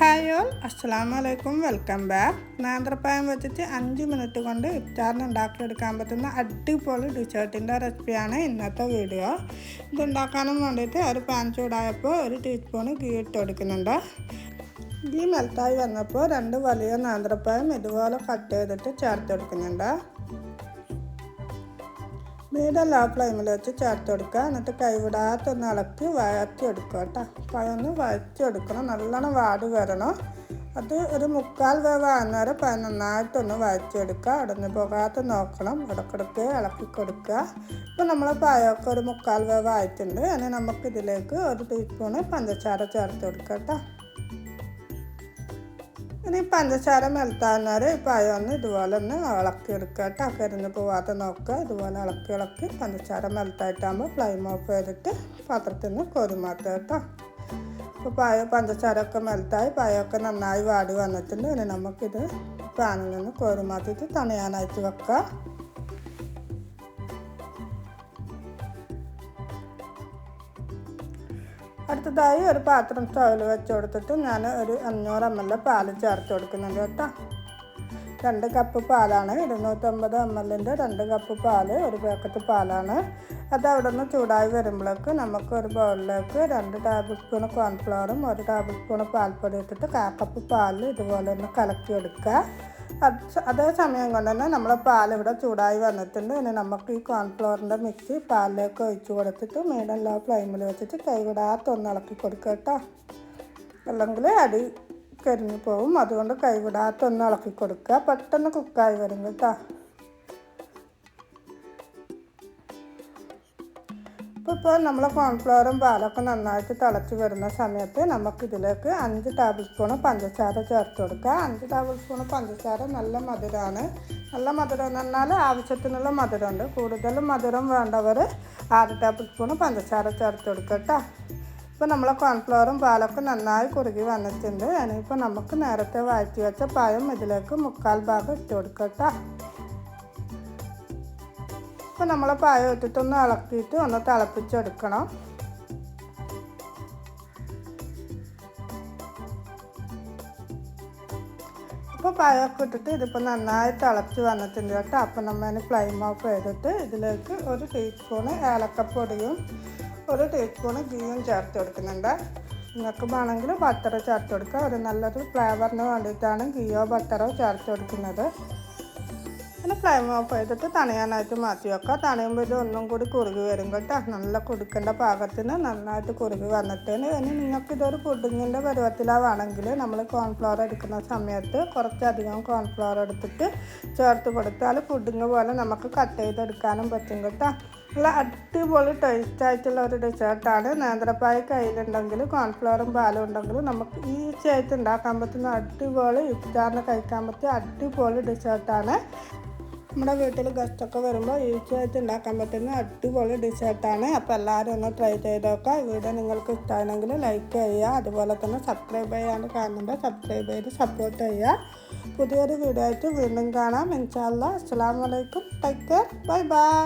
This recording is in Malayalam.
ഹായ് ഓൾ, അസ്സലാമു അലൈക്കും. Welcome back. നേന്ത്രപ്പഴം വെച്ചിട്ട് 5 മിനിറ്റ് കൊണ്ട് ഇഫ്താറിന് ഉണ്ടാക്കിയെടുക്കാൻ പറ്റുന്ന അടിപൊളി ഡിസേർട്ടിൻ്റെ റെസിപ്പിയാണ് ഇന്നത്തെ വീഡിയോ. ഇതുണ്ടാക്കാനും വേണ്ടിയിട്ട് ഒരു പാൻ ചൂടായപ്പോൾ 1 ടീസ്പൂൺ ഗീ ഇട്ട് കൊടുക്കുന്നുണ്ട്. ഗീ മെൽറ്റായി വന്നപ്പോൾ 2 വലിയ നേന്ത്രപ്പഴം ഇതുപോലെ കട്ട് ചെയ്തിട്ട് ചേർത്ത് കൊടുക്കുന്നുണ്ട്. മീഡിയം ലോ ഫ്ലെയിമിൽ വെച്ച് ചേർത്ത് കൊടുക്കുക. എന്നിട്ട് കൈവിടാത്തൊന്ന് ഇളക്കി വഴറ്റിയെടുക്കുക കേട്ടോ. പഴം ഒന്ന് വഴറ്റിയെടുക്കണം, നല്ലോണം വാടി വരണം. അത് ഒരു 1/4 വേവ് ആകുന്നവരെ പഴം നന്നായിട്ടൊന്ന് വഴറ്റിയെടുക്കുക. അടഞ്ഞു പോകാതെ നോക്കണം, ഇടയ്ക്കിടയ്ക്ക് ഇളക്കി കൊടുക്കുക. ഇപ്പോൾ നമ്മൾ പഴമൊക്കെ ഒരു 1/4 വേവ് ആയിട്ടുണ്ട്. ഇനി നമുക്കിതിലേക്ക് 1 ടീസ്പൂൺ പഞ്ചസാര ചേർത്ത് കൊടുക്കുക കേട്ടോ. ഇനി പഞ്ചസാര മെൽത്താവുന്നവരെ ഈ പഴം ഒന്ന് ഇതുപോലെ ഒന്ന് ഇളക്കിയെടുക്കുക കേട്ടോ. കരിഞ്ഞ് പോവാതെ നോക്കുക. ഇതുപോലെ ഇളക്കി പഞ്ചസാര മെൽത്തായിട്ടാകുമ്പോൾ ഫ്ലെയിം ഓഫ് ചെയ്തിട്ട് പാത്രത്തിൽ നിന്ന് കോരി മാറ്റുക കേട്ടോ. ഇപ്പോൾ പഞ്ചസാരയൊക്കെ മെൽത്തായി പഴമൊക്കെ നന്നായി വാടി വന്നിട്ടുണ്ട്. ഇനി നമുക്കിത് പാനിൽ നിന്ന് കോരി മാറ്റിയിട്ട് തണിയാനായിട്ട് വെക്കുക. അടുത്തതായി ഒരു പാത്രം സ്റ്റൗവിൽ വെച്ച് കൊടുത്തിട്ട് ഞാൻ ഒരു 500 ml പാല് ചേർത്ത് കൊടുക്കുന്നുണ്ട് കേട്ടോ. 2 കപ്പ് പാലാണ്, 250 ml 2 കപ്പ് പാല്, 1 പാക്കറ്റ് പാലാണ്. അത് അവിടെ നിന്ന് ചൂടായി വരുമ്പോഴേക്ക് നമുക്ക് ഒരു ബൗളിലേക്ക് 2 ടേബിൾ സ്പൂൺ കോൺഫ്ലവറും 1 ടേബിൾ സ്പൂൺ പാൽപ്പൊടി ഇട്ടിട്ട് 1/4 കപ്പ് പാലിൽ ഇതുപോലെ ഒന്ന് കലക്കിയെടുക്കുക. അതേ സമയം കൊണ്ട് തന്നെ നമ്മളെ പാലിവിടെ ചൂടായി വന്നിട്ടുണ്ട്. ഇനി നമുക്ക് ഈ കോൺഫ്ലവറിൻ്റെ മിക്സ് പാലിലേക്ക് ഒഴിച്ച് കൊടുത്തിട്ട് മീഡിയം ലോ ഫ്ലെയിമിൽ വെച്ചിട്ട് കൈവിടാത്തൊന്ന് ഇളക്കി കൊടുക്കുക കേട്ടോ. അല്ലെങ്കിൽ അടി കരിഞ്ഞു പോവും. അതുകൊണ്ട് കൈവിടാത്തൊന്ന് ഇളക്കി കൊടുക്കുക. പെട്ടെന്ന് കുക്കായി വരും കേട്ടോ. ഇപ്പോൾ നമ്മൾ കോൺഫ്ലവറും പാലൊക്കെ നന്നായിട്ട് തിളച്ച് വരുന്ന സമയത്ത് നമുക്കിതിലേക്ക് 5 ടേബിൾ സ്പൂൺ പഞ്ചസാര ചേർത്ത് കൊടുക്കുക. 5 ടേബിൾ സ്പൂൺ പഞ്ചസാര നല്ല മധുരമാണ്. നല്ല മധുരം എന്ന് പറഞ്ഞാൽ ആവശ്യത്തിനുള്ള മധുരമുണ്ട്. കൂടുതലും മധുരം വേണ്ടവർ 6 ടേബിൾ സ്പൂൺ പഞ്ചസാര ചേർത്ത് കൊടുക്കുക കേട്ടോ. ഇപ്പോൾ നമ്മൾ കോൺഫ്ലവറും പാലൊക്കെ നന്നായി കുറുകി വന്നിട്ടുണ്ട്. ഇനിയിപ്പോൾ നമുക്ക് നേരത്തെ വഴറ്റി വെച്ച പഴം ഇതിലേക്ക് 1/4 ഭാഗം ഇട്ട് കൊടുക്കുക കേട്ടോ. ഇപ്പോൾ നമ്മൾ പായം ഇട്ടിട്ടൊന്ന് ഇളക്കിയിട്ട് ഒന്ന് തിളപ്പിച്ചെടുക്കണം. അപ്പോൾ പായമൊക്കെ ഇട്ടിട്ട് ഇതിപ്പോൾ നന്നായി തിളച്ച് വന്നിട്ടുണ്ട് കേട്ടോ. അപ്പോൾ നമ്മൾ ഫ്ലെയിം ഓഫ് ചെയ്തിട്ട് ഇതിലേക്ക് 1 ടീസ്പൂൺ ഏലക്കപ്പൊടിയും 1 ടീസ്പൂൺ ഗീയും ചേർത്ത് കൊടുക്കുന്നുണ്ട്. നിങ്ങൾക്ക് വേണമെങ്കിൽ ബട്ടർ ചേർത്ത് കൊടുക്കുക. ഒരു നല്ലൊരു ഫ്ലേവറിന് വേണ്ടിയിട്ടാണ് ഗീയോ ബട്ടറോ ചേർത്ത് കൊടുക്കുന്നത്. പിന്നെ ഫ്ലെയിം ഓഫ് ചെയ്തിട്ട് തണിയാനായിട്ട് മാറ്റി വെക്കുക. തണിയുമ്പോൾ ഇത് ഒന്നും കൂടി കുറുകി വരും കേട്ടോ. നല്ല കുടുക്കേണ്ട പാകത്തിന് നന്നായിട്ട് കുറുകി വന്നിട്ടേന്. ഇനി നിങ്ങൾക്കിതൊരു പുഡിങ്ങിൻ്റെ പരുവത്തിലാണെങ്കിൽ നമ്മൾ കോൺഫ്ലവർ എടുക്കുന്ന സമയത്ത് കുറച്ചധികം കോൺഫ്ലവർ എടുത്തിട്ട് ചേർത്ത് കൊടുത്താൽ പുഡിങ് പോലെ നമുക്ക് കട്ട് ചെയ്തെടുക്കാനും പറ്റും കേട്ടോ. നല്ല അടിപൊളി ടേസ്റ്റായിട്ടുള്ള ഒരു ഡെസേർട്ടാണ്. നേന്ത്രപ്പായ കയ്യിലുണ്ടെങ്കിൽ കോൺഫ്ലവറും പാലും ഉണ്ടെങ്കിൽ നമുക്ക് ഈസി ആയിട്ട് ഉണ്ടാക്കാൻ പറ്റുന്ന അടിപൊളി ഇഫ്താറിന് കഴിക്കാൻ പറ്റിയ അടിപൊളി ഡെസേർട്ടാണ്. നമ്മുടെ വീട്ടിൽ ഗസ്റ്റൊക്കെ വരുമ്പോൾ ഈസി ആയിട്ട് ഉണ്ടാക്കാൻ പറ്റുന്ന അടിപൊളി ഡെസേർട്ടാണ്. അപ്പോൾ എല്ലാവരും ഒന്ന് ട്രൈ ചെയ്ത് നോക്കുക. വീഡിയോ നിങ്ങൾക്ക് ഇഷ്ടമാണെങ്കിൽ ലൈക്ക് ചെയ്യുക. അതുപോലെ തന്നെ സബ്സ്ക്രൈബ് ചെയ്യാണ്ട് കാണുന്നുണ്ട്, സബ്സ്ക്രൈബ് ചെയ്ത് സപ്പോർട്ട് ചെയ്യുക. പുതിയൊരു വീഡിയോ ആയിട്ട് വീണ്ടും കാണാം ഇൻഷാ അല്ലാഹ്. അസ്സലാമു അലൈക്കും. Take care. Bye bye.